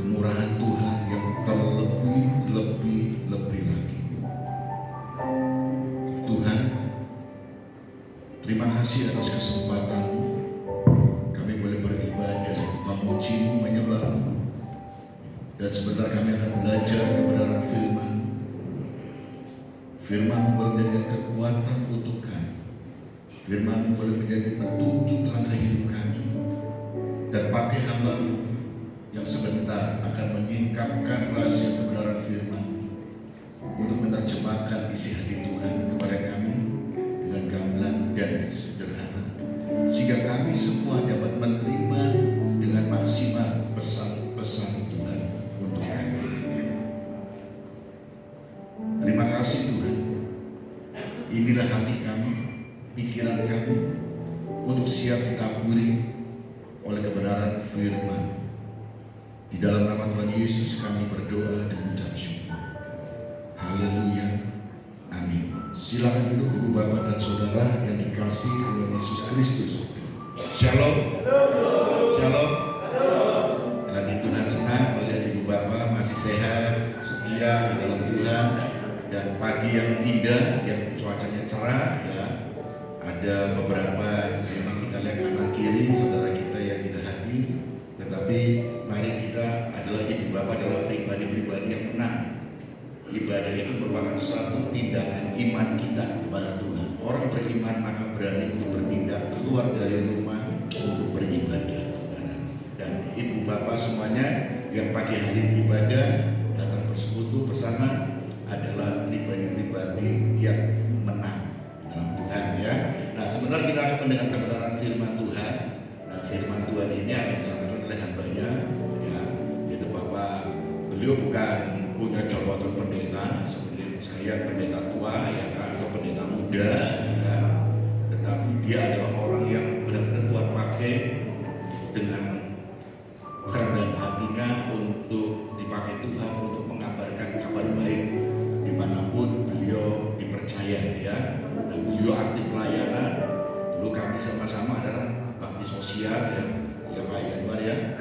kemurahan Tuhan yang terlebih lagi. Tuhan, terima kasih atas kesempatan kami boleh beribadah, memuji-Mu, menyembah-Mu. Dan sebentar kami akan belajar kebenaran firman. Firman boleh menjadikan kekuatan untuk kami. Firman boleh menjadi petunjuk langkah hidup kami. Dan pakai hamba-Mu yang sebentar akan menyingkapkan rahasia kebenaran firman untuk menerjemahkan isi hati Tuhan kepada kami dengan gamblang dan sederhana, sehingga kami semua dapat menerima dengan maksimal pesan-pesan Tuhan untuk kami. Terima kasih Tuhan. Inilah hati kami, pikiran kami untuk siap ditaburi oleh kebenaran firman. Di dalam nama Tuhan Yesus kami berdoa dan mengucap syukur. Haleluya. Amin. Silakan duduk Ibu Bapak dan Saudara yang dikasihi Tuhan Yesus Kristus. Shalom. Shalom. Hati Tuhan senang melihat Ibu Bapak masih sehat, setia di dalam Tuhan, dan pagi yang indah, yang cuacanya cerah ya. Ada beberapa memang kita lihat kanan kiri saudara kita yang tidak hadir, tetapi mari kita adalah Ibu Bapak adalah pribadi-pribadi yang menang. Ibadah itu merupakan suatu tindakan iman kita kepada Tuhan. Orang beriman maka berani untuk bertindak keluar dari rumah untuk beribadah, saudara. Dan Ibu Bapak semuanya yang pagi hari ibadah datang bersekutu bersama adalah pribadi-pribadi yang menang dalam Tuhan ya. Nah, sebentar kita akan mendengar kebenaran firman Tuhan. Nah, firman Tuhan ini akan disampaikan oleh hambanya ya, yaitu Bapak. Beliau bukan punya jabatan pendeta seperti saya, pendeta tua ya kan, atau pendeta muda ya kan, tetapi dia adalah orang yang benar-benar Tuhan pakai dengan kerendahan hatinya untuk dipakai Tuhan untuk mengabarkan kabar baik dimanapun beliau dipercaya ya. Nah, beliau aktif pelayanan. Dulu kami sama-sama adalah bakti sosial ya Pak Yanuar ya,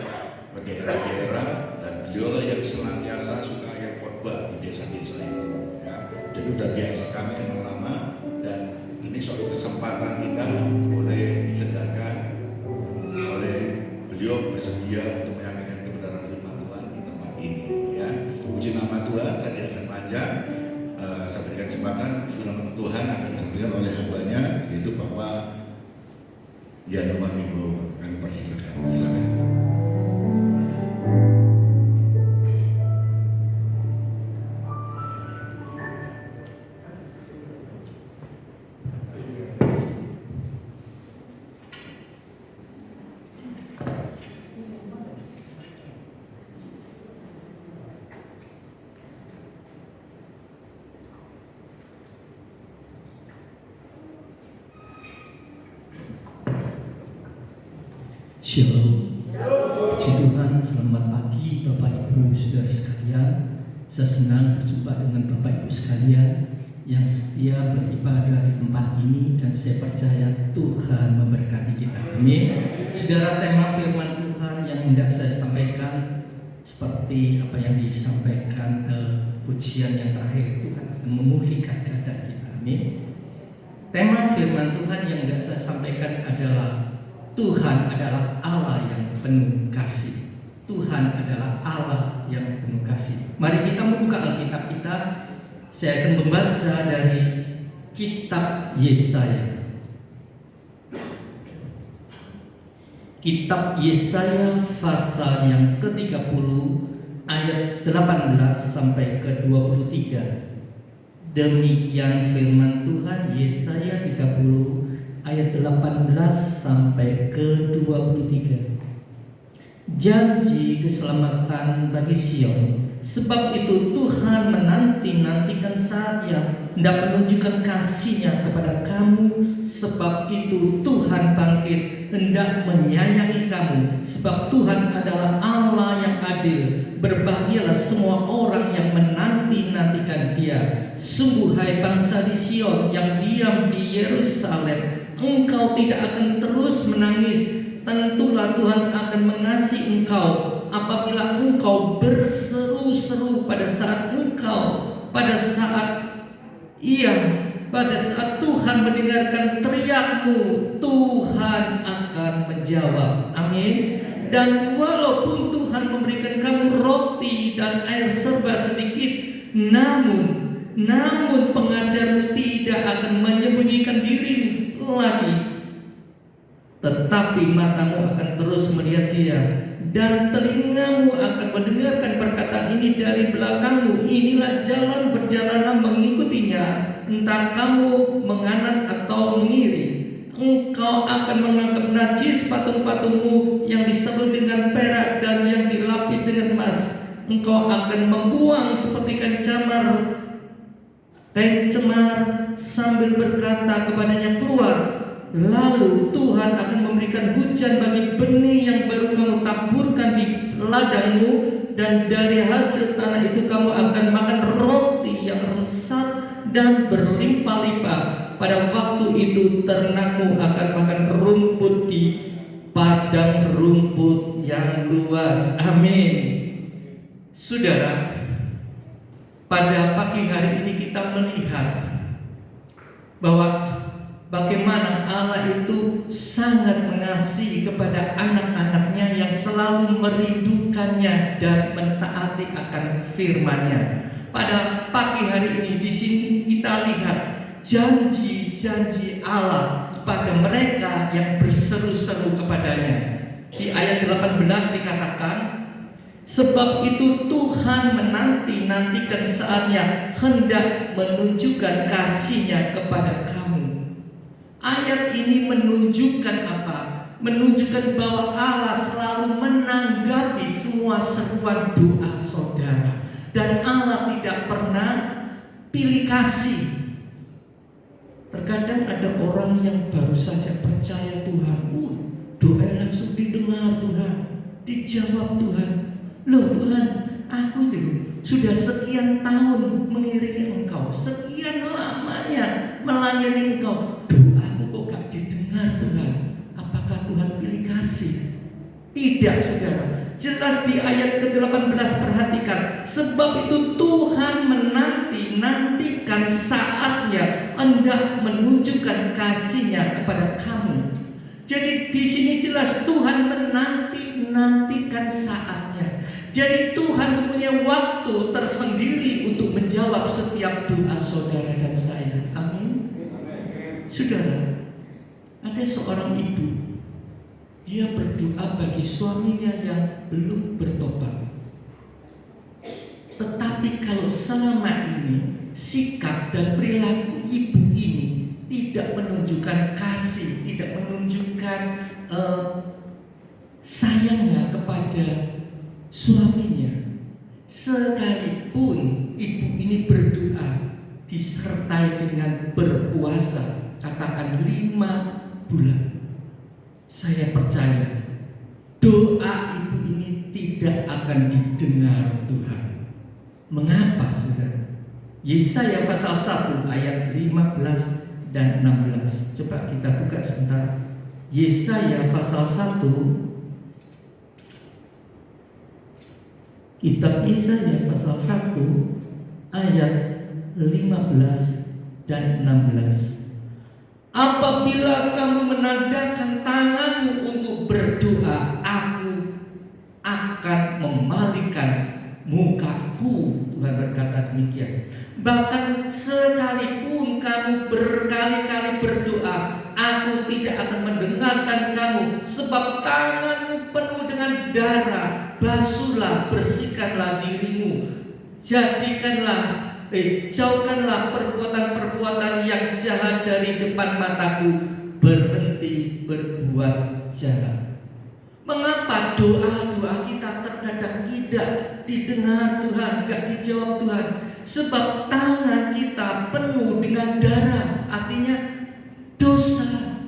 ke daerah-daerah, dan beliau lah yang senantiasa suka yang khotbah di desa-desa itu ya. Jadi udah biasa kami kenal lama, dan ini suatu kesempatan kita boleh disedarkan oleh beliau bersedia untuk menyampaikan kebenaran firman Tuhan di tempat ini ya. Puji nama Tuhan. Saya tidak akan panjang. Saya berikan kesempatan firman Tuhan akan disampaikan oleh hambanya, yaitu Bapak Yanuar Wibowo. Kami persilakan. Silakan. Shalom. Puji Tuhan, selamat pagi Bapak Ibu Saudara sekalian. Saya senang berjumpa dengan Bapak Ibu sekalian yang setia beribadah di tempat ini, dan saya percaya Tuhan memberkati kita. Amin. Saudara, tema firman Tuhan yang hendak saya sampaikan seperti apa yang disampaikan pujian yang terakhir, Tuhan akan memulihkan keadaan kita. Amin. Tema firman Tuhan yang hendak saya sampaikan adalah Tuhan adalah Allah yang penuh kasih. Tuhan adalah Allah yang penuh kasih. Mari kita membuka Alkitab kita. Saya akan membaca dari kitab Yesaya. Kitab Yesaya pasal yang ke-30 ayat 18 sampai ke-23. Demikian firman Tuhan, Yesaya 30 ayat 18 sampai ke-23. Janji keselamatan bagi Sion, sebab itu Tuhan menanti-nantikan saatnya hendak menunjukkan kasih-Nya kepada kamu. Sebab itu Tuhan bangkit hendak menyayangi kamu, sebab Tuhan adalah Allah yang adil. Berbahagialah semua orang yang menanti-nantikan Dia. Sungguh hai bangsa di Sion yang diam di Yerusalem, engkau tidak akan terus menangis. Tentulah Tuhan akan mengasihi engkau. apabila engkau berseru-seru pada saat Tuhan mendengarkan teriakmu, Tuhan akan menjawab. Amin. Dan walaupun Tuhan memberikan kamu roti dan air serba sedikit, namun pengajarmu tidak akan menyembunyikan diri lagi, tetapi matamu akan terus melihat dia, dan telingamu akan mendengarkan perkataan ini dari belakangmu. Inilah jalan, berjalanlah mengikutinya, entah kamu menganan atau mengiri. Engkau akan menganggap najis patung-patungmu yang diselut dengan perak dan yang dilapis dengan emas. Engkau akan membuang seperti kain cemar sambil berkata kepadanya, keluar. Lalu Tuhan akan memberikan hujan bagi benih yang baru kamu taburkan di ladangmu, dan dari hasil tanah itu kamu akan makan roti yang lezat dan berlimpah-limpah. Pada waktu itu ternakmu akan makan rumput di padang rumput yang luas. Amin. Saudara, pada pagi hari ini kita melihat bahwa bagaimana Allah itu sangat mengasihi kepada anak-anaknya yang selalu merindukannya dan mentaati akan firman-Nya. Pada pagi hari ini di sini kita lihat janji-janji Allah kepada mereka yang berseru-seru kepadanya. Di ayat 18 dikatakan, sebab itu Tuhan menanti-nantikan saatnya hendak menunjukkan kasih-Nya kepada kamu. Ayat ini menunjukkan apa? Menunjukkan bahwa Allah selalu menanggapi semua seruan doa saudara, dan Allah tidak pernah pilih kasih. Terkadang ada orang yang baru saja percaya Tuhan, doa langsung didengar Tuhan, dijawab Tuhan. Loh Tuhan, aku itu sudah sekian tahun mengiringi Engkau, sekian lamanya melayani Engkau, doaku kok gak didengar Tuhan. Apakah Tuhan pilih kasih? Tidak saudara. Jelas di ayat ke-18 perhatikan, sebab itu Tuhan menanti-nantikan saatnya hendak menunjukkan kasih-Nya kepada kamu. Jadi di sini jelas Tuhan menanti-nantikan saatnya. Jadi Tuhan mempunyai waktu tersendiri untuk menjawab setiap doa saudara dan saya. Amin. Saudara, ada seorang ibu, dia berdoa bagi suaminya yang belum bertobat. Tetapi kalau selama ini sikap dan perilaku ibu ini tidak menunjukkan kasih, tidak menunjukkan sayangnya kepada suaminya, sekalipun ibu ini berdoa disertai dengan berpuasa, katakan 5 bulan, saya percaya doa ibu ini tidak akan didengar Tuhan. Mengapa saudara? Yesaya pasal 1 ayat 15 dan 16. Coba kita buka sebentar. Yesaya pasal 1, kitab Yesaya pasal 1 ayat 15 dan 16. Apabila kamu menandakan tanganmu untuk berdoa, aku akan memalingkan mukaku. Tuhan berkata demikian. Bahkan sekalipun kamu berkali-kali berdoa, aku tidak akan mendengarkan kamu, sebab tanganmu penuh dengan darah. Basuhlah, bersihkanlah dirimu, jauhkanlah perbuatan-perbuatan yang jahat dari depan mataku, berhenti berbuat jahat. Mengapa doa-doa kita terkadang tidak didengar Tuhan, gak dijawab Tuhan? Sebab tangan kita penuh dengan darah, artinya dosa.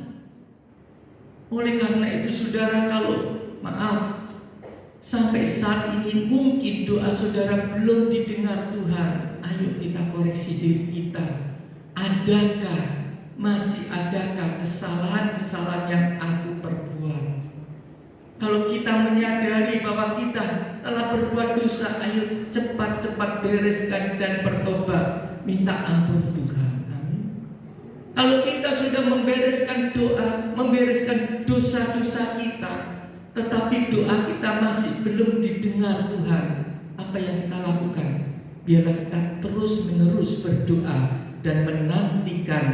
Oleh karena itu saudara, kalau sampai saat ini mungkin doa saudara belum didengar Tuhan, ayo kita koreksi diri kita. Masih adakah kesalahan-kesalahan yang aku perbuat? Kalau kita menyadari bahwa kita telah berbuat dosa, ayo cepat-cepat bereskan dan bertobat, minta ampun Tuhan. Amin. Kalau kita sudah membereskan doa, membereskan dosa-dosa kita, tetapi doa kita masih belum didengar Tuhan, apa yang kita lakukan? Biarlah kita terus-menerus berdoa dan menantikan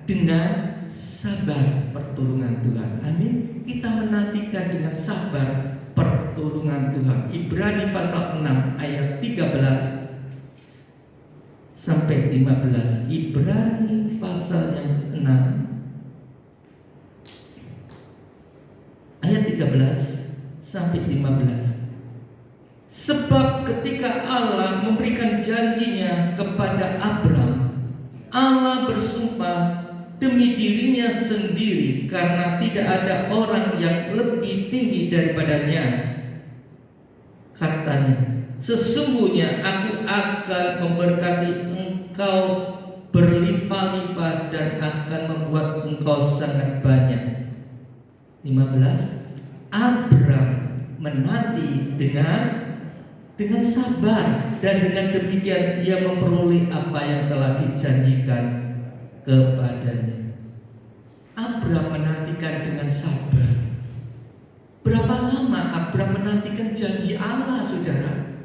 dengan sabar pertolongan Tuhan. Amin. Kita menantikan dengan sabar pertolongan Tuhan. Ibrani pasal 6 ayat 13 sampai 15. Ibrani pasal yang ke-6 ayat 13 sampai 15. Sebab ketika Allah memberikan janjinya kepada Abram, Allah bersumpah demi dirinya sendiri, karena tidak ada orang yang lebih tinggi daripadanya. Katanya, sesungguhnya aku akan memberkati engkau berlimpah-limpah dan akan membuat engkau sangat banyak. 15. Abram menanti dengan sabar, dan dengan demikian ia memperoleh apa yang telah dijanjikan kepadanya. Abram menantikan dengan sabar. Berapa lama Abram menantikan janji Allah, saudara?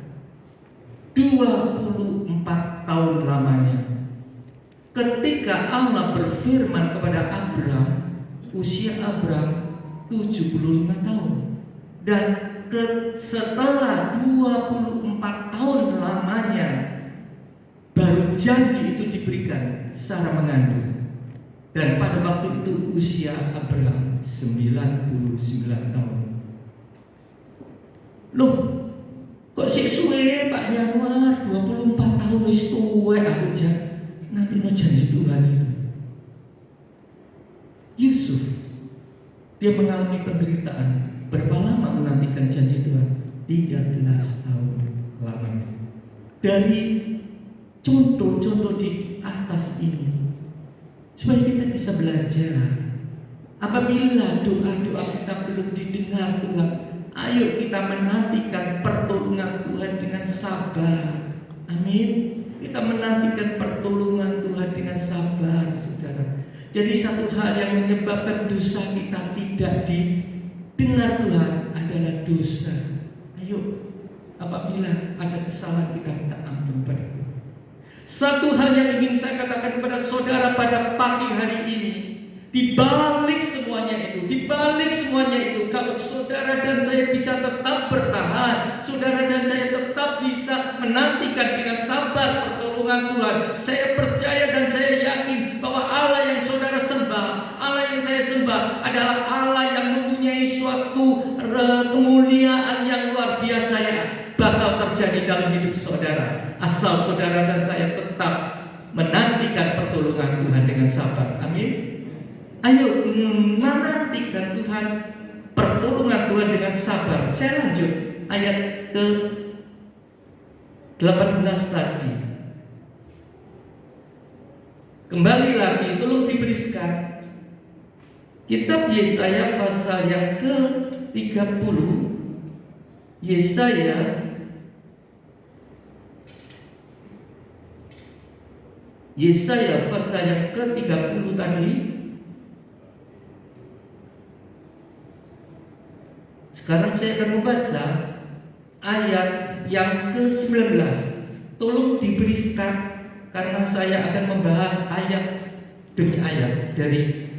24 tahun lamanya. Ketika Allah berfirman kepada Abram, usia Abram 75 tahun. Dan setelah 24 tahun lamanya, baru janji itu diberikan secara mengandung. Dan pada waktu itu usia Abraham 99 tahun. Loh, kok sik suwe Pak Januar, 24 tahun wis tuwek aku nanti no janji Tuhan itu. Yusuf, dia mengalami penderitaan. Berapa lama menantikan janji Tuhan? 13 tahun lamanya. Dari contoh-contoh di atas ini, supaya kita bisa belajar. Apabila doa-doa kita belum didengar Tuhan, ayo kita menantikan pertolongan Tuhan dengan sabar. Amin. Kita menantikan pertolongan Tuhan dengan sabar, saudara. Jadi satu hal yang menyebabkan dosa kita tidak didengar Tuhan adalah dosa. Ayo, apabila ada kesalahan kita minta ampun pada Tuhan. Satu hal yang ingin saya katakan kepada saudara pada pagi hari ini, di balik semuanya itu, kalau saudara dan saya bisa tetap bertahan, saudara dan saya tetap bisa menantikan dengan sabar pertolongan Tuhan, saya percaya dan saya yakin bahwa Allah yang saudara sembah, Allah yang saya sembah adalah Allah yang mempunyai suatu kemuliaan yang luar biasa yang bakal terjadi dalam hidup saudara, asal saudara dan saya tetap menantikan pertolongan Tuhan dengan sabar. Amin. Ayo menantikan Tuhan, pertolongan Tuhan dengan sabar. Saya lanjut ayat ke 18 tadi. Kembali lagi, tolong diberikan kitab Yesaya pasal yang ke-30. Yesaya pasal yang ke-30 tadi. Sekarang saya akan membaca ayat yang ke-19. Tolong diberikan, karena saya akan membahas ayat demi ayat dari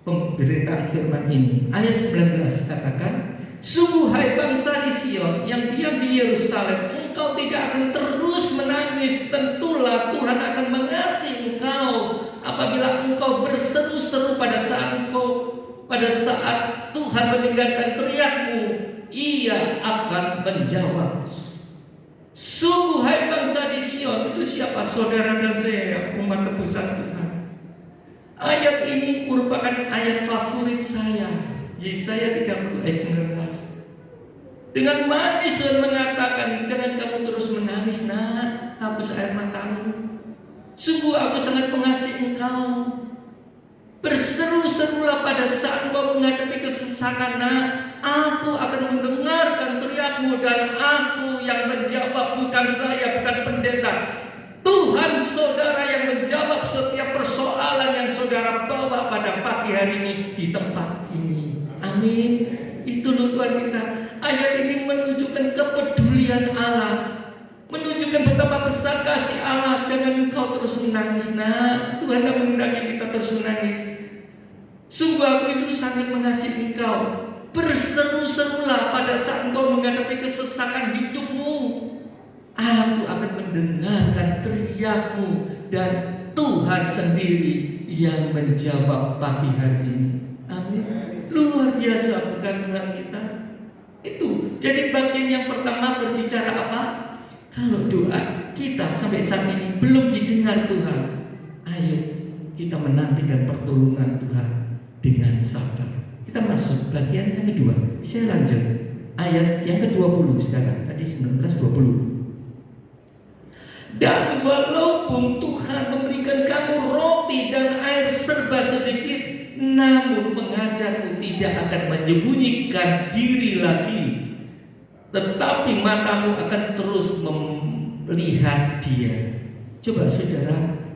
pemberitaan firman ini. Ayat 19 katakan, sungguh hai bangsa di Sion yang diam di Yerusalem, engkau tidak akan terus menangis. Tentulah Tuhan akan mengasihi engkau apabila engkau berseru-seru pada saat Tuhan mendengarkan teriakmu, Ia akan menjawab. Sungguh hai bangsa di Sion, itu siapa? Saudara dan saya, umat tebusan Tuhan. Ayat ini merupakan ayat favorit saya, Yesaya 30 ayat 19. Dengan manis Tuhan mengatakan, jangan kamu terus menangis, nak, hapus air matamu. Sungguh aku sangat mengasihi engkau. Berseru-serulah pada saat kau menghadapi kesesakan. Nah, aku akan mendengarkan teriakmu dan aku yang menjawab, bukan saya, bukan pendeta. Tuhan saudara yang menjawab setiap persoalan yang saudara bawa pada pagi hari ini di tempat ini. Amin. Itu loh Tuhan kita. Ayat ini menunjukkan kepedulian Allah, menunjukkan betapa besar kasih Allah. Jangan engkau terus menangis, nak. Tuhan tidak menghendaki kita terus menangis. Sungguh aku itu sangat mengasihi engkau. Berseru-serulah pada saat engkau menghadapi kesesakan hidupmu. Aku akan mendengarkan teriakmu dan Tuhan sendiri yang menjawab pagi hari ini. Amin. Luar biasa bukan Tuhan kita? Itu. Jadi bagian yang pertama berbicara apa? Kalau doa kita sampai saat ini belum didengar Tuhan, ayo kita menantikan pertolongan Tuhan dengan sabar. Kita masuk bagian yang kedua. Saya lanjut ayat yang ke-20 sekarang. Tadi 19-20. Dan walaupun Tuhan memberikan kamu roti dan air serba sedikit, namun pengajarmu tidak akan menyembunyikan diri lagi, tetapi matamu akan terus melihat Dia. Coba saudara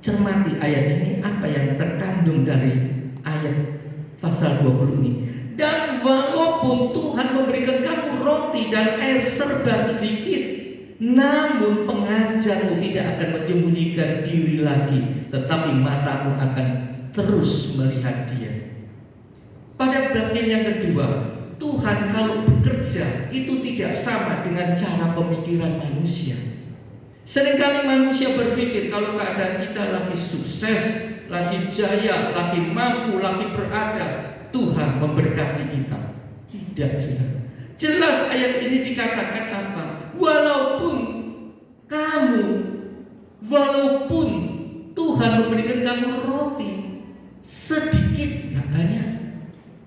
cermati ayat ini, apa yang terkandung dari ayat pasal 20 ini. Dan walaupun Tuhan memberikan kamu roti dan air serba sedikit, namun pengajarmu tidak akan menyembunyikan diri lagi, tetapi matamu akan terus melihat Dia. Pada bagian yang kedua, Tuhan kalau bekerja itu tidak sama dengan cara pemikiran manusia. Seringkali manusia berpikir kalau keadaan kita lagi sukses, lagi jaya, lagi mampu, lagi berada, Tuhan memberkati kita. Tidak, saudara. Jelas ayat ini dikatakan apa? Walaupun Tuhan memberikan kamu roti sedikit, gak banyak,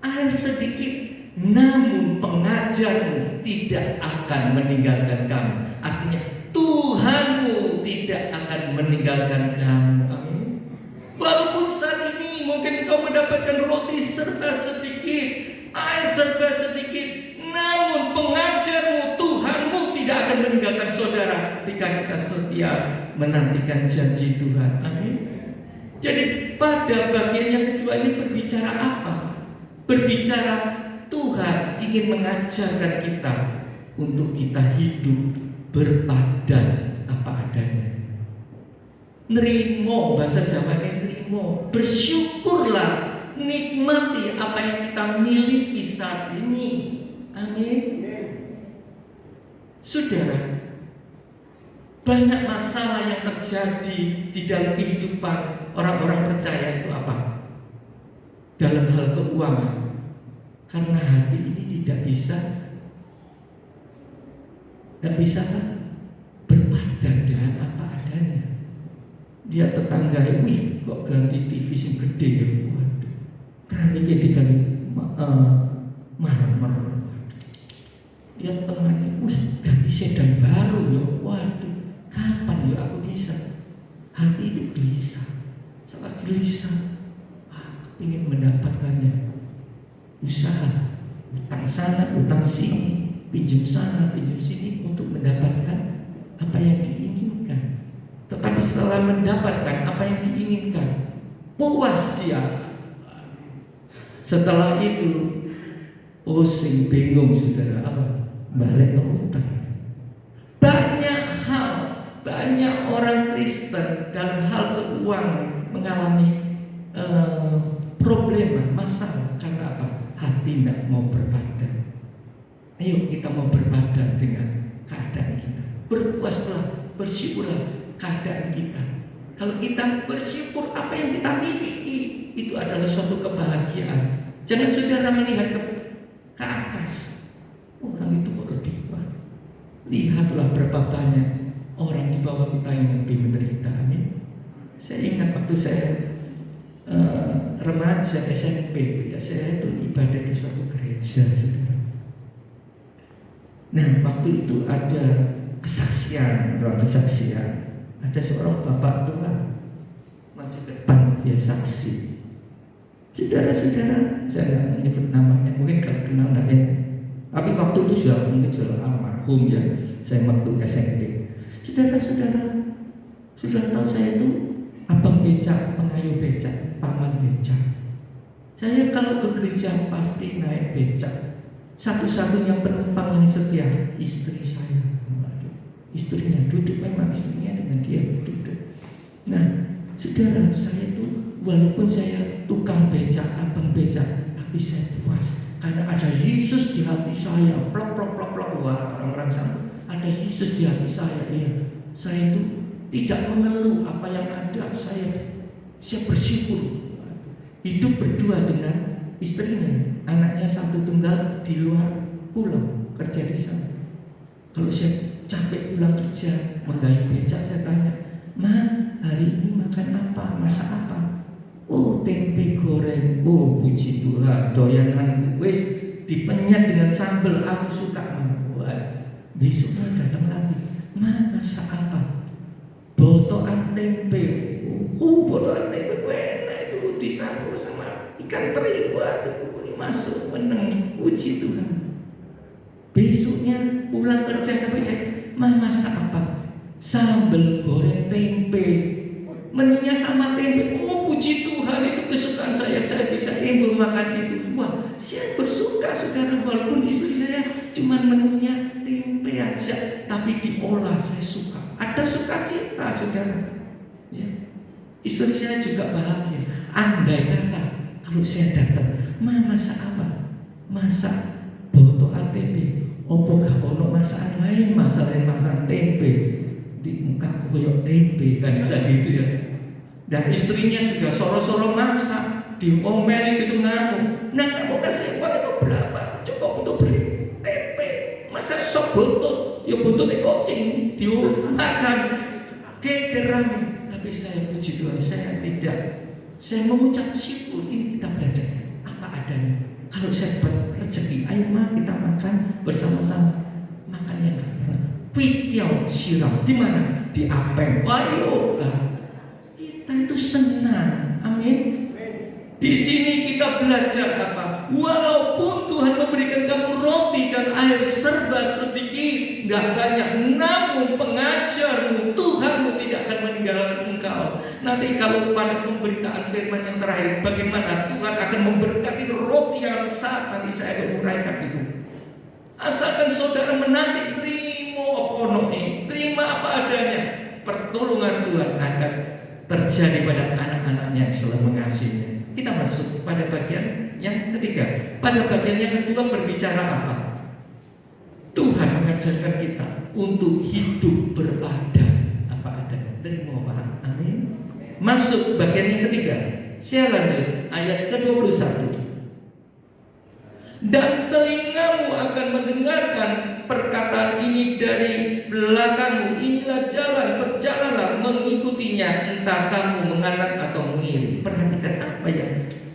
air sedikit, namun pengajarmu tidak akan meninggalkan kamu. Artinya Tuhanmu tidak akan meninggalkan kamu. Amin. Walaupun saat ini mungkin kau mendapatkan roti serba sedikit, air serba sedikit, namun pengajarmu, Tuhanmu tidak akan meninggalkan saudara ketika kita setia menantikan janji Tuhan. Amin. Jadi pada bagian yang kedua ini berbicara apa? Berbicara Tuhan ingin mengajarkan kita untuk kita hidup berpadan apa adanya. Nerimo, bahasa Jawanya nerimo. Bersyukurlah, nikmati apa yang kita miliki saat ini. Amin. Saudara, banyak masalah yang terjadi di dalam kehidupan orang-orang percaya itu apa? Dalam hal keuangan. Karena hati ini tidak bisa kan? Berpadan dengan apa adanya. Dia tetangga, wih kok ganti TV sing gede ya, waduh. Keramiknya diganti marmer. Dia temannya, wih ganti sedan baru ya, waduh. Kapan ya aku bisa? Hati itu gelisah, sangat gelisah. Ingin mendapatkannya. Usaha, utang sana, utang sini, pinjam sana, pinjam sini untuk mendapatkan apa yang diinginkan. Tetapi setelah mendapatkan apa yang diinginkan, puas dia. Setelah itu pusing, bingung, saudara, apa? Balik ke utang. Banyak orang Kristen dalam hal keuangan mengalami problema, masalah. Karena apa? Hati tidak mau berpadan. Ayo kita mau berpadan dengan keadaan kita. Berpuaslah, bersyukurlah keadaan kita. Kalau kita bersyukur apa yang kita miliki, itu adalah suatu kebahagiaan. Jangan saudara melihat ke atas. Orang itu kok lebih kuat. Lihatlah berapa banyak orang di bawah kita yang lebih menderita. Amin. Saya ingat waktu saya remaja SMP, ya, saya itu ibadah di suatu gereja, saudara. Nah, waktu itu ada kesaksian. Ada seorang bapak tua. maju ke depan dia saksi. Saudara-saudara, saya nggak menyebut namanya, mungkin kalau kenal nggak ya. Tapi waktu itu mungkin sudah almarhum ya. Saya waktu SMP. Saudara-saudara, sudah tahu saya itu abang becak, pengayuh becak, paman becak. Saya kalau ke gereja pasti naik becak. Satu-satunya penumpang yang setia istri saya. Istrinya duduk, memang istrinya dengan dia duduk. Nah, saudara, saya itu walaupun saya tukang becak, abang becak, tapi saya puas karena ada Yesus di hati saya. Plok plok plok plok. Wah, orang-orang sama. Ada Yesus di hati saya. Iya, saya itu tidak mengeluh apa yang ada. Saya bersyukur. Hidup berdua dengan istrinya, anaknya satu tunggal di luar pulau kerja di sana. Kalau saya capek pulang kerja menggayu becak, saya tanya, "Ma, hari ini makan apa? Masak apa?" "Oh, tempe goreng." "Oh, puji Tuhan, doyananku wis dipenyet dengan sambal, aku suka." Wah, besoknya datang lagi, "Ma, masak apa?" "Botokan tempe." "Oh, botokan tempe enak itu, dicampur sama ikan teri." Waduh, masuk meneng, puji Tuhan. Besoknya pulang kerja sampai cek, "Ma, masak apa?" "Sambal goreng tempe." Menunya sama tempe. Oh, puji Tuhan, itu kesukaan saya bisa imbul makan itu. Wah, saya bersuka, saudara, walaupun istri saya cuma menunya tempe aja, tapi diolah saya suka. Ada sukacita, saudara. Ya. Istri saya juga bahagia. Andai kata kalau saya datang, "Ma, masak apa?" "Masak botokan tempe." "Opo gak ono masakan lain, masakan tempe?" Di muka koyok tempe, kan bisa gitu ya. Dan istrinya sudah soro-soro masak, diomeli gitu ngamuk. "Nah, kamu kasih uang itu berapa? Cukup untuk beli tempe. Masa sok buntut? Ya buntutnya kucing dimakan." Kegeram. Tapi saya puji Tuhan, saya tidak. Saya mengucap syukur. Ini kita belajar apa adanya. Kalau saya dapat rezeki, ayo Ma, kita makan bersama-sama. Makannya enggak pernah. Kuitiau siram di mana? Di Apeng. Ayo lah. Kita itu senang. Amin. Di sini kita belajar apa? Walaupun Tuhan memberikan kamu roti dan air serba sedikit, nggak banyak, namun pengajarmu, Tuhanmu tidak akan meninggalkan engkau. Nanti kalau pada pemberitaan firman yang terakhir, bagaimana Tuhan akan memberkati roti yang besar, nanti saya akan uraikan itu. Asalkan saudara menanti, terima apa adanya, pertolongan Tuhan akan terjadi pada anak-anaknya yang selalu mengasihinya. Kita masuk pada bagian yang ketiga. Pada bagian yang kedua berbicara apa? Tuhan mengajarkan kita untuk hidup beradat apa adanya. Terima Pak. Amin. Masuk bagian yang ketiga. Saya lanjut ayat ke-21. "Dan telingamu akan mendengarkan perkataan ini dari belakangmu. Inilah jalan, berjalanlah mengikutinya, entah kamu menganan atau mengiring." Perhatikan apa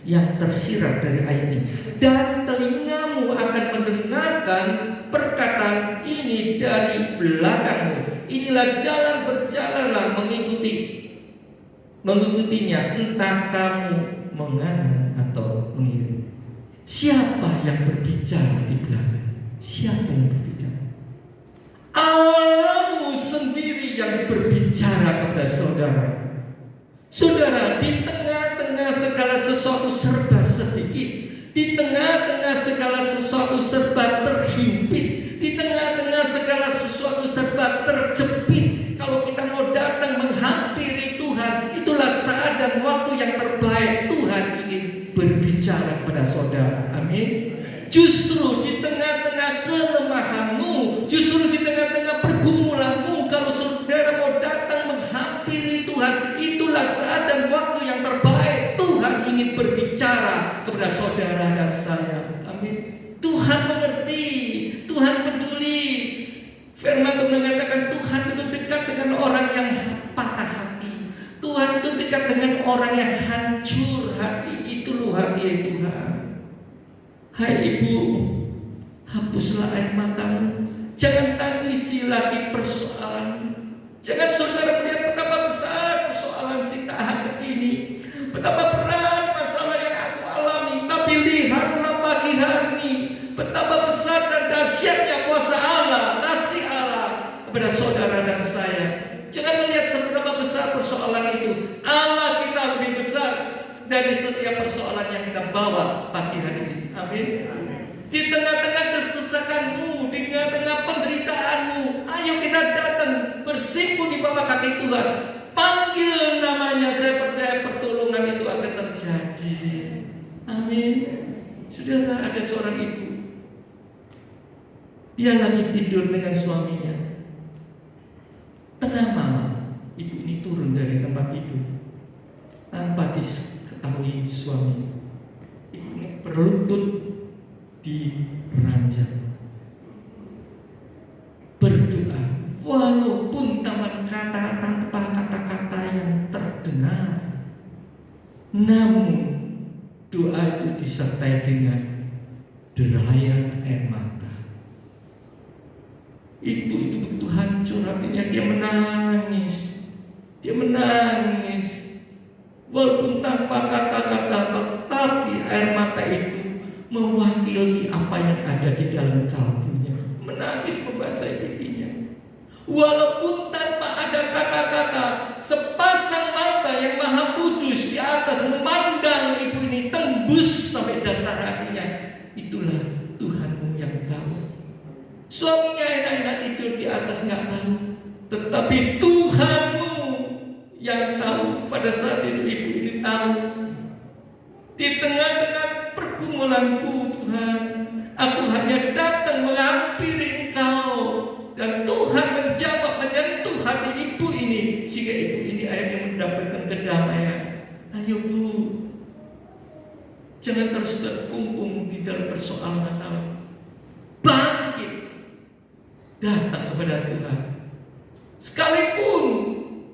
yang tersirat dari ayat ini. Dan telingamu akan mendengarkan perkataan ini dari belakangmu. Inilah jalan, berjalanlah mengikutinya, entah kamu menganan atau mengiring. Siapa yang berbicara di belakang? Siapa yang berbicara? Allahmu sendiri yang berbicara kepada saudara. Saudara, di tengah-tengah segala sesuatu serba sedikit, di tengah-tengah segala sesuatu serba terhimpit, di tengah-tengah segala sesuatu serba terjepit, kalau kita mau datang menghampiri Tuhan, itulah saat dan waktu yang terbaik. Tuhan ingin berbicara kepada saudara. Amin. Justru di tengah-tengah kelemahanmu, justru di tengah-tengah pergumulanmu, kalau saudara mau datang menghampiri Tuhan, itulah saat dan waktu yang terbaik. Tuhan ingin berbicara kepada saudara dan saya. Amin. Tuhan mengerti, Tuhan peduli. Firman Tuhan mengatakan Tuhan itu dekat dengan orang yang patah hati. Tuhan itu dekat dengan orang yang hancur hati. Itu loh hati Tuhan. Hai ibu, hapuslah air matamu. Jangan tangisi lagi persoalan. Jangan saudara melihat betapa besar persoalan si tak hadapin. kepada saudara dan saya. Jangan melihat seberapa besar persoalan itu. Allah kita lebih besar dari setiap persoalan yang kita bawa pagi hari ini. Amin. Di tengah-tengah kesesakanmu, di tengah-tengah penderitaanmu, ayo kita datang bersimpu di bawah kaki Tuhan. Panggil namanya, saya percaya pertolongan itu akan terjadi. Amin. Saudara, ada seorang ibu. Dia lagi tidur dengan suaminya. Tengah malam, ibu ini turun dari tempat tidur tanpa diketahui suami. Ibu ini berlutut di ranjang, berdoa, walaupun tanpa kata-kata yang terdengar, namun doa itu disertai dengan derayan air mata. Ibu itu begitu hancur hatinya, dia menangis. Walaupun tanpa kata-kata, tetapi air mata itu mewakili apa yang ada di dalam kalbunya. Menangis membasahi pipinya. Walaupun tanpa ada kata-kata, sepasang mata yang maha kudus di atas memandang ibu ini tembus sampai dasar hatinya. Itulah Tuhanmu yang tahu. Suaminya enak-enak tidur di atas nggak tahu, tetapi Tuhanmu yang tahu. Pada saat itu ibu ini tahu. Di tengah-tengah pergumulanku Tuhan, aku hanya datang menghampiri Engkau, dan Tuhan menjawab, menyentuh hati ibu ini, sehingga ibu ini akhirnya mendapatkan kedamaian. Ayo Bu, jangan terus terkungkung di dalam persoalan masalah. Bangkit, datang kepada Tuhan. Sekalipun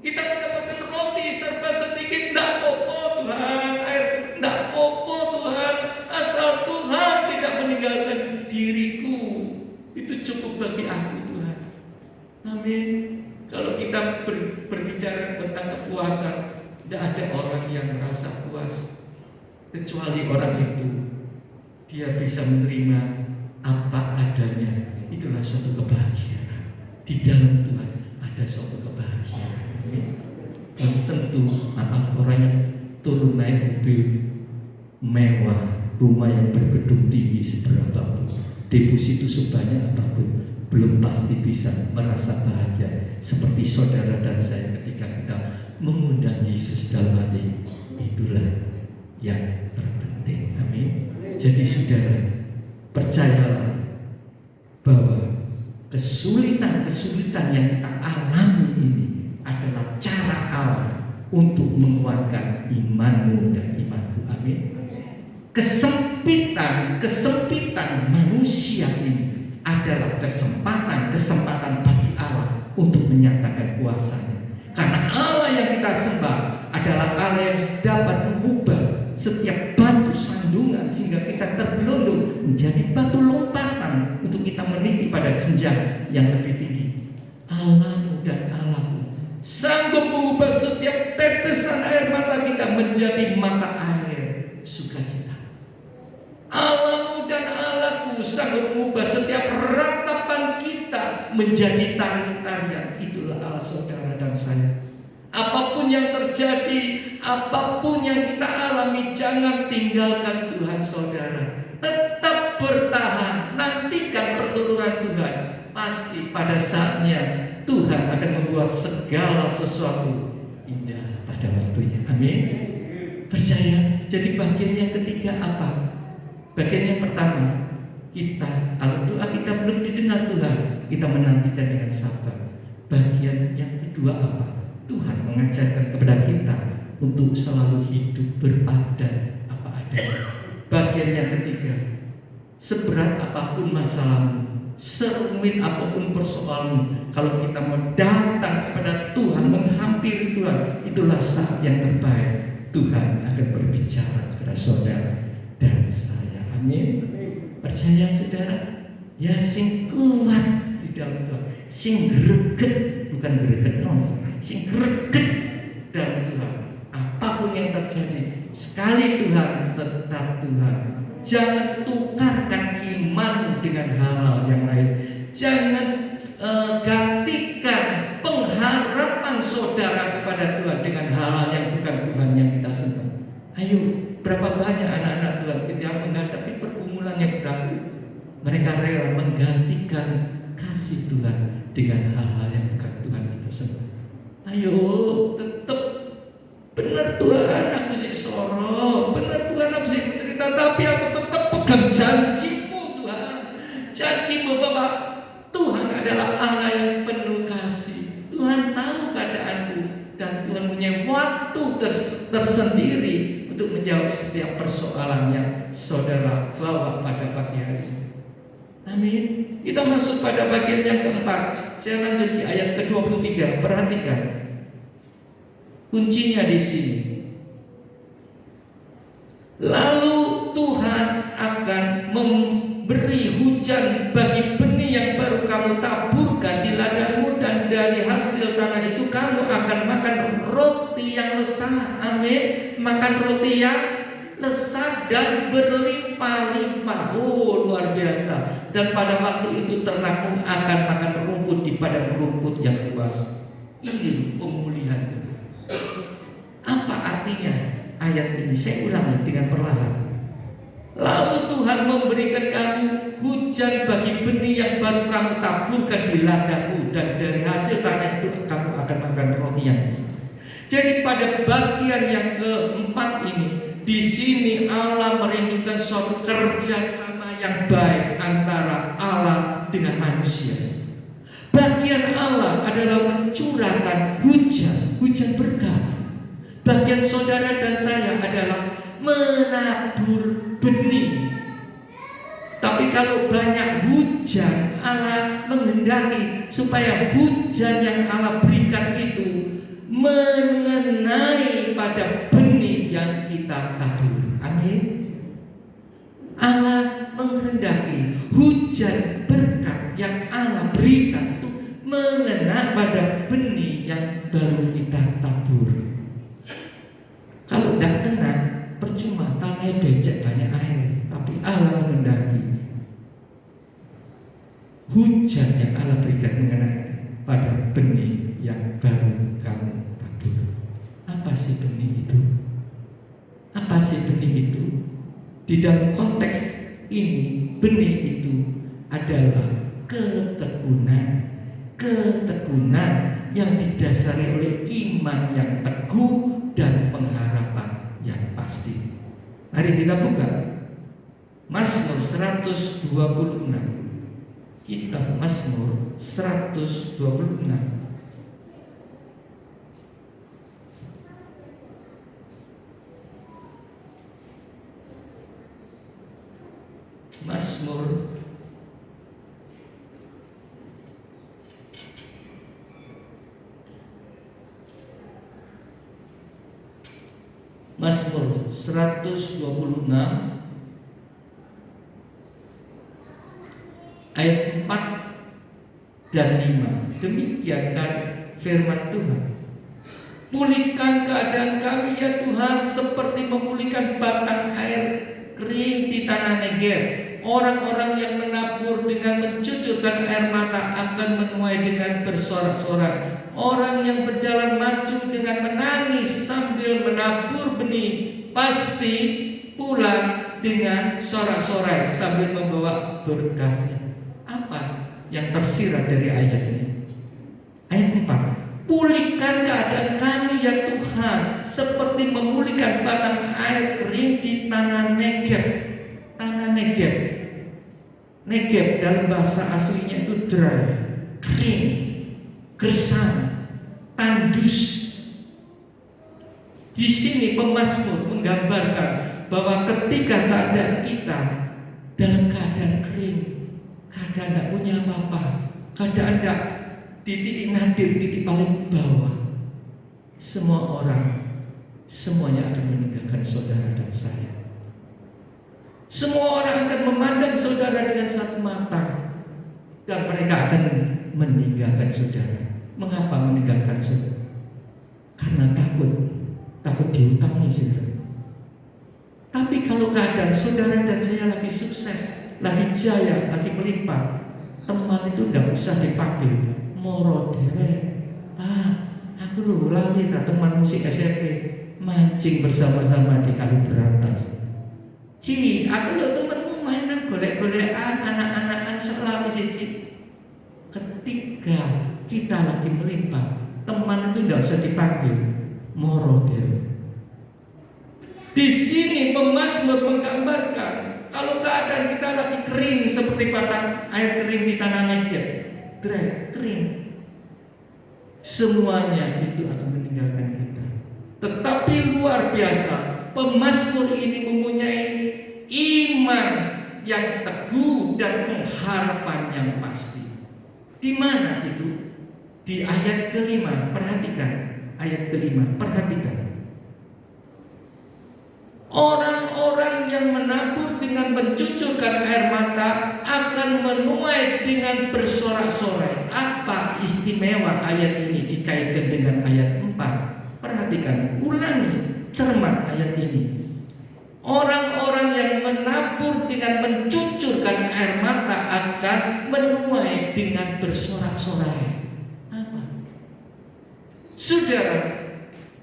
kita mendapatkan roti serba sedikit, tidak apa-apa Tuhan, air tidak apa-apa Tuhan, asal Tuhan tidak meninggalkan diriku, itu cukup bagi aku Tuhan. Amin. Kalau kita berbicara tentang kepuasan, tidak ada orang yang merasa puas kecuali orang itu dia bisa menerima apa adanya. Itulah suatu kebahagiaan. Di dalam Tuhan ada suatu kebahagiaan. Dan tentu maaf, orang yang turun naik mobil mewah, rumah yang bergedung tinggi seberapapun, deposito sebanyak apapun, belum pasti bisa merasa bahagia seperti saudara dan saya ketika kita mengundang Yesus dalam hati. Itulah yang terpenting. Amin. Jadi saudara, percayalah bahwa kesulitan-kesulitan yang kita alami ini adalah cara Allah untuk menguatkan imanmu dan imanku. Amin. Kesempitan manusia ini adalah kesempatan bagi Allah untuk menyatakan kuasanya. Karena Allah yang kita sembah adalah Allah yang dapat mengubah setiap batu sandungan sehingga kita tergelundung menjadi batu lompatan untuk kita meniti pada jenjang yang lebih tinggi. Allahmu dan Allahku sanggup mengubah setiap tetesan air mata kita menjadi mata air sukacita. Allahmu dan Allahku sanggup mengubah setiap ratapan kita menjadi tarian-tarian. Itulah Allah saudara dan saya. Apapun yang terjadi, apapun yang kita alami, jangan tinggalkan Tuhan saudara. Tetap bertahan, nantikan pertolongan Tuhan. Pasti pada saatnya Tuhan akan membuat segala sesuatu indah pada waktunya. Amin. Percaya. Jadi bagian yang ketiga apa? Bagian yang pertama, kita kalau doa kita belum didengar Tuhan, kita menantikan dengan sabar. Bagian yang kedua apa? Tuhan mengajarkan kepada kita untuk selalu hidup berpadan apa adanya. Bagian yang ketiga, seberat apapun masalahmu, serumit apapun persoalanmu, kalau kita mau datang kepada Tuhan, menghampiri Tuhan, itulah saat yang terbaik. Tuhan akan berbicara kepada saudara dan saya. Amin. Percaya saudara? Ya, sing kuat di dalam Tuhan, sing greget, bukan greget sing greget dalam Tuhan. Apapun yang terjadi, sekali Tuhan tetap Tuhan. Jangan tukarkan imanmu dengan hal-hal yang lain. Jangan ganti menggantikan kasih Tuhan dengan hal-hal yang bukan Tuhan kita sembah. Ayo tetap benar Tuhan, aku sih soro, benar Tuhan aku sih menderita, tapi aku tetap pegang janji-Mu Tuhan. Janji-Mu bahwa Tuhan adalah Allah yang penuh kasih. Tuhan tahu keadaanku dan Tuhan punya waktu tersendiri untuk menjawab setiap persoalan yang saudara bawa pada pagi hari ini. Amin. Kita masuk pada bagian yang keempat. Saya lanjut di ayat ke-23. Perhatikan. Kuncinya di sini. Lalu Tuhan akan memberi hujan bagi benih yang baru kamu taburkan di ladangmu, dan dari hasil tanah itu kamu akan makan roti yang lezat. Amin. Makan roti yang lezat dan berlimpah-limpah. Oh, luar biasa. Dan pada waktu itu ternakmu akan makan rumput di padang rumput yang luas. Ini pemulihan. Apa artinya ayat ini? Saya ulangi dengan perlahan. Lalu Tuhan memberikan kamu hujan bagi benih yang baru kamu taburkan di ladangmu, dan dari hasil tanah itu kamu akan makan roti yang besar. Jadi pada bagian yang keempat ini, di sini Allah merindukan suatu kerjasama yang baik antara Allah dengan manusia. Bagian Allah adalah mencurahkan hujan berkah. Bagian saudara dan saya adalah menabur benih. Tapi kalau banyak hujan, Allah menghendaki supaya hujan yang Allah berikan itu mengenai pada benih yang kita tabur. Amin. Allah menghendaki hujan berkat yang Allah berikan itu mengena pada benih yang baru kita tabur. Kalau tidak kena, percuma, tanahnya becek banyak air. Tapi Allah menghendaki hujan yang Allah berikan mengenai pada benih yang baru kamu tabur. Apa sih benih itu? Apa sih benih itu? Di dalam konteks ini, benih itu adalah ketekunan yang didasari oleh iman yang teguh dan pengharapan yang pasti. Mari kita buka Mazmur 126. Kitab Mazmur 126. Mazmur 126 ayat 4 dan 5. Demikian kan firman Tuhan. Pulihkan keadaan kami ya Tuhan, seperti memulihkan batang air kering di tanah Negeb. Orang-orang yang menabur dengan mencucurkan air mata akan menuai dengan bersorak-sorak. Orang yang berjalan maju dengan menangis sambil menabur benih pasti pulang dengan sorak-sorai sambil membawa berkasnya. Apa yang tersirat dari ayat ini? Ayat 4. Pulihkan keadaan kami ya Tuhan, seperti memulihkan batang air kering di tanah Negeb. Tanah Negeb. Negeb dalam bahasa aslinya itu dry, kering, gersang, tandus. Di sini pemazmur menggambarkan bahwa ketika keadaan kita dalam keadaan kering, keadaan tidak punya apa-apa, keadaan tidak di titik nadir, titik paling bawah, semua orang semuanya akan meninggalkan saudara dan saya. Semua orang akan memandang saudara dengan satu mata, dan mereka akan meninggalkan saudara. Mengapa meninggalkan saudara? Karena takut diutangi saudara. Tapi kalau keadaan saudara dan saya lagi sukses, lagi jaya, lagi melimpah, teman itu tidak usah dipanggil moro dewe. Aku loh lagi teman musik SMP mancing bersama-sama di Kali Berantas. Ci, aku lihat temenmu mainan golek-golekan, anak-anakan sekolah siji. Ketika kita lagi melimpah, teman itu tidak usah dipanggil, moro dia. Di sini pemazmur menggambarkan kalau keadaan kita lagi kering seperti batang air kering di tanah Negev, kering. Semuanya itu akan meninggalkan kita. Tetapi luar biasa, pemazmur ini mempunyai iman yang teguh dan pengharapan yang pasti. Di mana itu? Di ayat kelima. Perhatikan ayat kelima. Perhatikan. Orang-orang yang menabur dengan mencucurkan air mata akan menuai dengan bersorak-sorai. Apa istimewa ayat ini dikaitkan dengan ayat 4? Perhatikan, ulangi, cermat ayat ini. Orang-orang yang menabur dengan mencucurkan air mata akan menuai dengan bersorak-sorai. Apa? Saudara,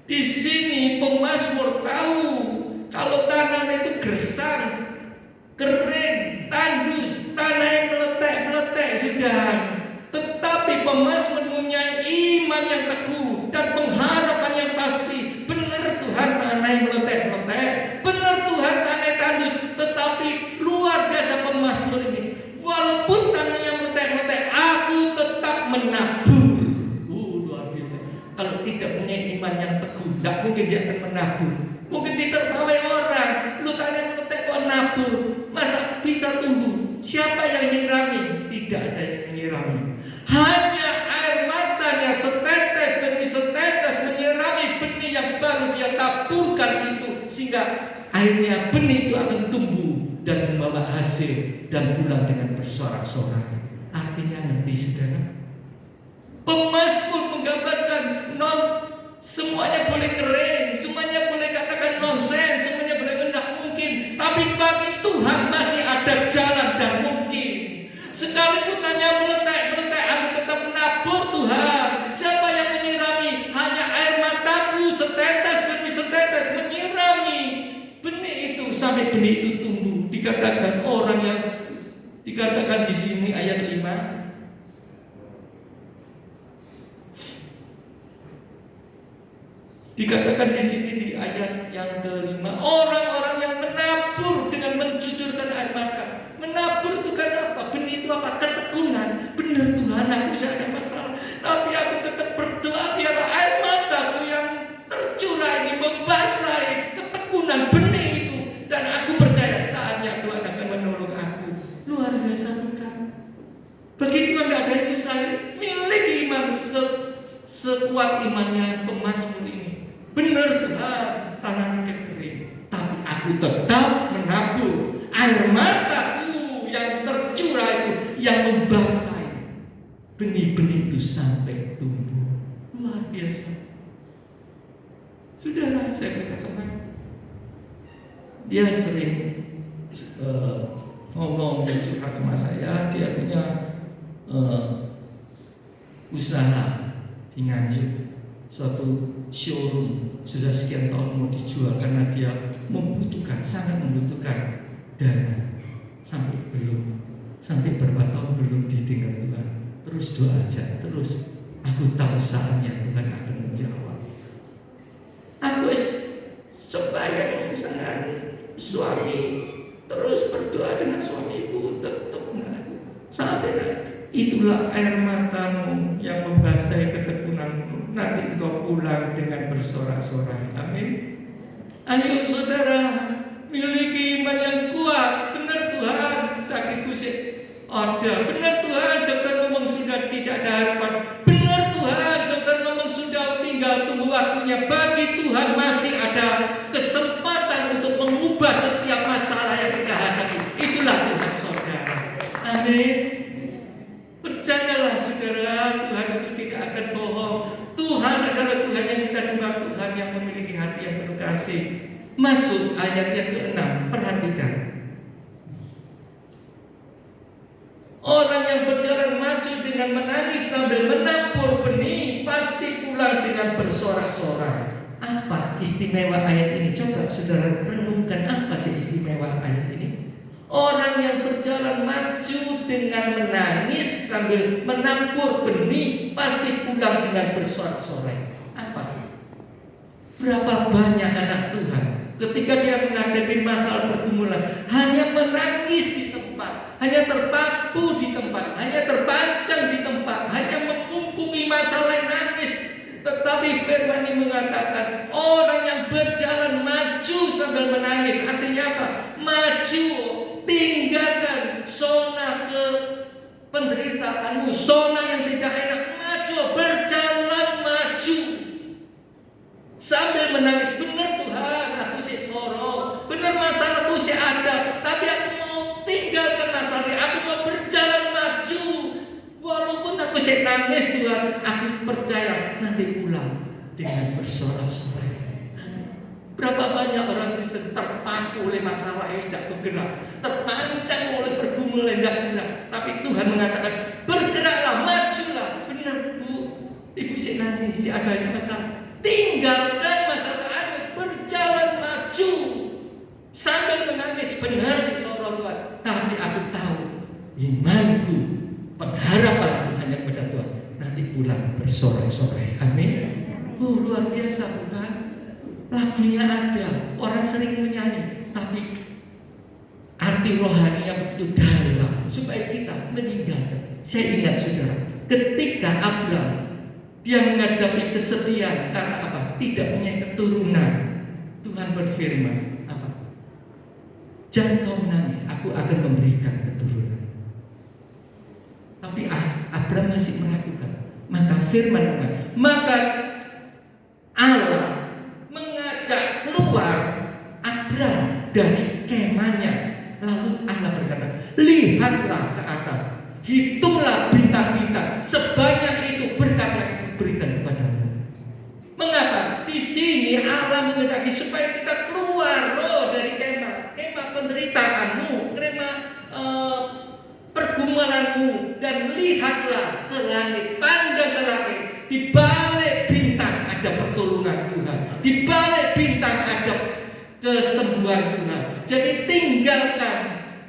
di sini pemazmur tahu kalau tanah itu gersang, kering, tandus, tanah yang meletek sudah. Tetapi pemazmur mempunyai iman yang teguh dan pengharapan yang pasti. Benar Tuhan tanah yang meletek, benar Tuhan tanah yang tandus. Tetapi luar biasa pemazmur ini. Walaupun tanahnya meletek, aku tetap menabur. Luar biasa. Kalau tidak punya iman yang teguh, tidak mungkin dia akan menabur. Mungkin ditertawai orang, lu tanah meletek kok nabur, masa bisa tumbuh? Siapa yang menyirami? Tidak ada yang menyirami. Hanya air matanya setetes demi setetes menyirami benih yang baru dia taburkan itu, sehingga akhirnya benih itu akan tumbuh dan membawa hasil dan pulang dengan bersorak-sorai. Artinya ngerti saudara? Pemazmur menggambarkan semuanya boleh kering, semuanya boleh katakan nonsen, semuanya boleh tidak mungkin. Tapi bagi Tuhan masih ada jalan dan mungkin. Sekalipun hanya meletek, aku tetap menabur Tuhan. Siapa yang menyirami? Hanya air mataku setetes demi setetes menyirami benih itu sampai benih itu tumbuh. Dikatakan orang yang dikatakan di sini ayat 5. Dikatakan di sini di ayat yang kelima, orang-orang yang menabur dengan mencucurkan air mata. Menabur itu kan apa? Benih itu apa? Ketekunan. Benar Tuhan, aku tidak ada masalah, tapi aku tetap berdoa biar air mataku yang tercurah ini membasahi ketekunan benih itu, dan aku percaya saatnya Tuhan akan menolong aku. Luar biasa bukan? Bagi Tuhan tidak ada yang mustahil. Miliki iman sekuat imannya pemazmur ini. Benar Tuhan, tanahnya kering, tapi aku tetap menabur air mataku yang tercurah itu, yang membasahi benih-benih itu sampai tumbuh. Luar biasa. Saudara, saya punya teman, dia sering ngomong dan curhat sama saya. Dia punya usaha di Nganjuk, suatu showroom, sudah sekian tahun mau dijual karena dia sangat membutuhkan dana. Sampai berapa tahun belum didengar Tuhan. Terus doa aja, terus aku tahu saatnya Tuhan akan menjawab. Aku sembahyang dengan suami, terus berdoa dengan suamiku, tetap sampai itulah air matamu yang membasahi ketekunanmu. Nanti engkau pulang dengan bersorak-sorai. Amin. Ayo saudara, miliki iman yang kuat. Benar Tuhan, sakitku ada. Benar Tuhan, dokter ngomong sudah tidak ada harapan. Benar Tuhan, dokter ngomong sudah tinggal tunggu waktunya. Bagi Tuhan masih ada kesempatan untuk mengubah setiap masalah yang kita hadapi. Itulah Tuhan saudara. Amin. Percayalah saudara, Tuhan itu tidak akan bohong. Tuhan adalah Tuhan yang kita sembah, Tuhan yang memiliki hati yang penuh kasih. Masuk ayat yang ke-6, perhatikan. Orang yang berjalan maju dengan menangis sambil menabur benih pasti pulang dengan bersorak-sorai. Apa istimewa ayat ini? Coba saudara renungkan, apa sih istimewa ayat Orang yang berjalan maju dengan menangis sambil menampur benih pasti pulang dengan bersorak-sorai. Apa? Berapa banyak anak Tuhan ketika dia menghadapi masalah pergumulan hanya menangis di tempat, hanya terpaku di tempat, hanya terpancang di tempat, hanya memungkungi masalah nangis. Tetapi firman ini mengatakan orang yang berjalan maju sambil menangis, artinya apa? Maju, tinggalkan zona ke penderitaanmu, zona yang tidak enak, maju, berjalan maju sambil menangis. Benar Tuhan, aku sih soro, benar masalahku sih ada, tapi aku mau tinggalkan masalah, aku mau berjalan maju. Walaupun aku sih nangis Tuhan, aku percaya nanti pulang dengan bersorak-sorai. Berapa banyak orang Kristen terpaku oleh masalah yang tidak bergerak, terpancang oleh pergumulan yang tidak gerak. Tapi Tuhan mengatakan bergeraklah, majulah. Benar Bu, ibu sih nangis, si adanya masalah, tinggalkan masalah Anda, berjalan maju sambil menangis. Benar sih seorang Tuhan, tapi aku tahu imanku, pengharapanku hanya kepada Tuhan. Nanti pulang bersorak-sorai. Amin. Luar biasa bukan? Lagunya ada, orang sering menyanyi, tapi arti rohaninya begitu dalam supaya kita meninggalkan. Saya ingat saudara, ketika Abraham dia menghadapi kesedihan karena apa? Tidak punya keturunan. Tuhan berfirman apa? Jangan kau menangis, aku akan memberikan keturunan. Tapi Abraham masih meragukan. Maka firman maka Allah mengajak keluar Abraham dari kemahnya. Lalu Allah berkata, lihatlah ke atas, hitunglah bintang-bintang, sebanyak itu berkat yang diberikan kepadamu. Mengapa? Di sini Allah menghendaki supaya kita keluar dari kemah penderitaanmu, kemah pergumulanmu, dan lihatlah ke langit, pandang ke langit. Di balik bintang ada pertolongan Tuhan, di balik bintang ada kesembuhan Tuhan. Jadi tinggalkan,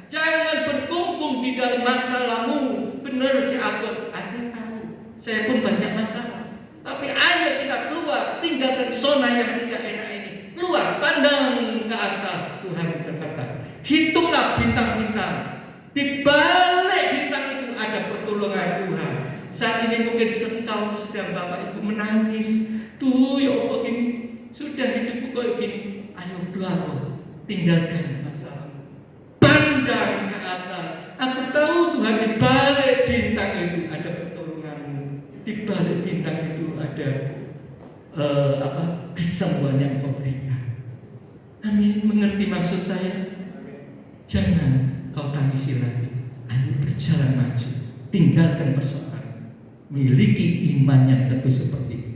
jangan berkungkung di dalam masalahmu. Benar si Abel, saya tahu, saya pun banyak masalah. Tapi ayo kita keluar, tinggalkan zona yang tidak enak ini. Keluar, pandang ke atas. Tuhan berkata, hitunglah bintang-bintang. Di balik bintang itu ada pertolongan Tuhan. Saat ini mungkin engkau sedang Bapak Ibu menangis. Tuh ya Allah gini, sudah hidupku kayak gini. Ayo keluar, tinggalkan masalah. Pandang ke atas. Aku tahu Tuhan di balik bintang itu ada pertolonganmu. Di balik bintang itu ada kesembuhan yang Kau berikan. Amin. Mengerti maksud saya? Jangan kau tangisi lagi. Ayo berjalan maju, tinggalkan persoalan. Miliki iman yang teguh seperti itu.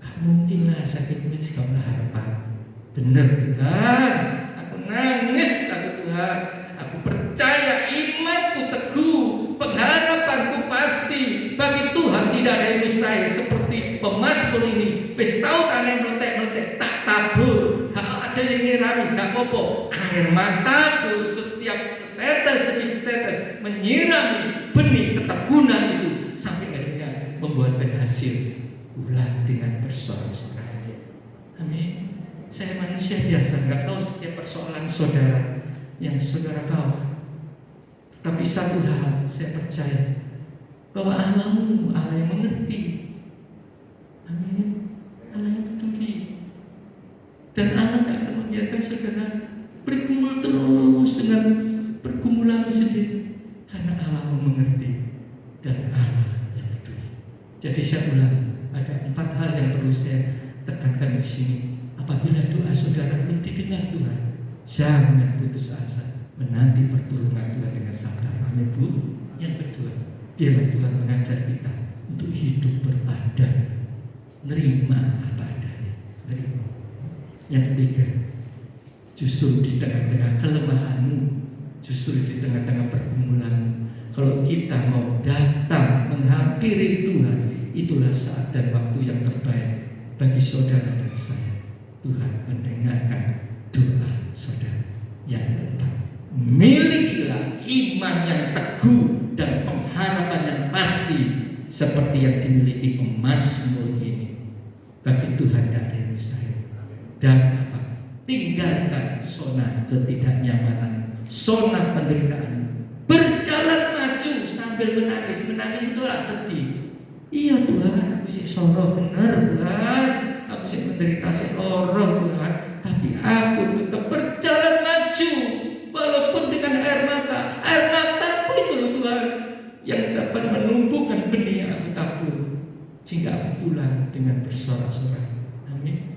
Gak mungkinlah sakitmu sekolah harapan. Benar Tuhan, aku nangis Tuhan. Aku percaya imanku teguh, pengharapanku pasti. Bagi Tuhan tidak ada yang mustahil. Seperti pemazmur ini, wis tau tanah meletek-meletek tak tabur. Ada yang nyirami, gak apa-apa. Air mataku setiap setetes demi setetes menyirami benih ketegunan itu sampai akhirnya membuahkan hasil. Ulang dengan bersorak-sorai. Amin. Saya manusia biasa, nggak tahu setiap persoalan saudara yang saudara bawa. Tapi satu hal saya percaya, bahwa Allahmu Allah yang mengerti. Amin. Allah yang peduli. Dan Allah tidak akan membiarkan saudara bergumul terus dengan pergumulanmu sendiri, karena Allah mengerti dan Allah yang peduli. Jadi saya ulang, ada 4 hal yang perlu saya tekankan di sini. Apabila doa saudara belum didengar Tuhan, jangan putus asa, menanti pertolongan Tuhan dengan sabar. Amin Bu. Yang kedua, biarlah Tuhan mengajar kita untuk hidup berpadan, nerima apa adanya, nerima. Yang ketiga, justru di tengah-tengah kelemahanmu, justru di tengah-tengah pergumulanmu, kalau kita mau datang menghampiri Tuhan, itulah saat dan waktu yang terbaik bagi saudara dan saya. Tuhan mendengarkan doa saudara. Yang keempat, Milikilah iman yang teguh dan pengharapan yang pasti seperti yang dimiliki pemazmur ini. Bagi Tuhan tidak ada yang mustahil. Dan apa? Tinggalkan zona ketidaknyamanan, zona penderitaan. Berjalan maju sambil menangis. Menangis itu adalah sedih. Iya Tuhan, aku sih soro benar Tuhan. Aku sih menderita sih loro Tuhan. Tapi aku tetap berjalan maju. Walaupun dengan air mataku itu loh Tuhan, yang dapat menumbuhkan benih yang aku tabur, sehingga aku pulang dengan bersorak-sorai. Amin.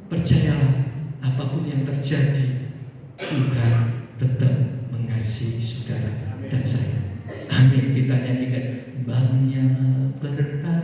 Percayalah, apapun yang terjadi, Tuhan tetap mengasihi saudara dan saya. Amin. Kita nyanyikan banyak berkat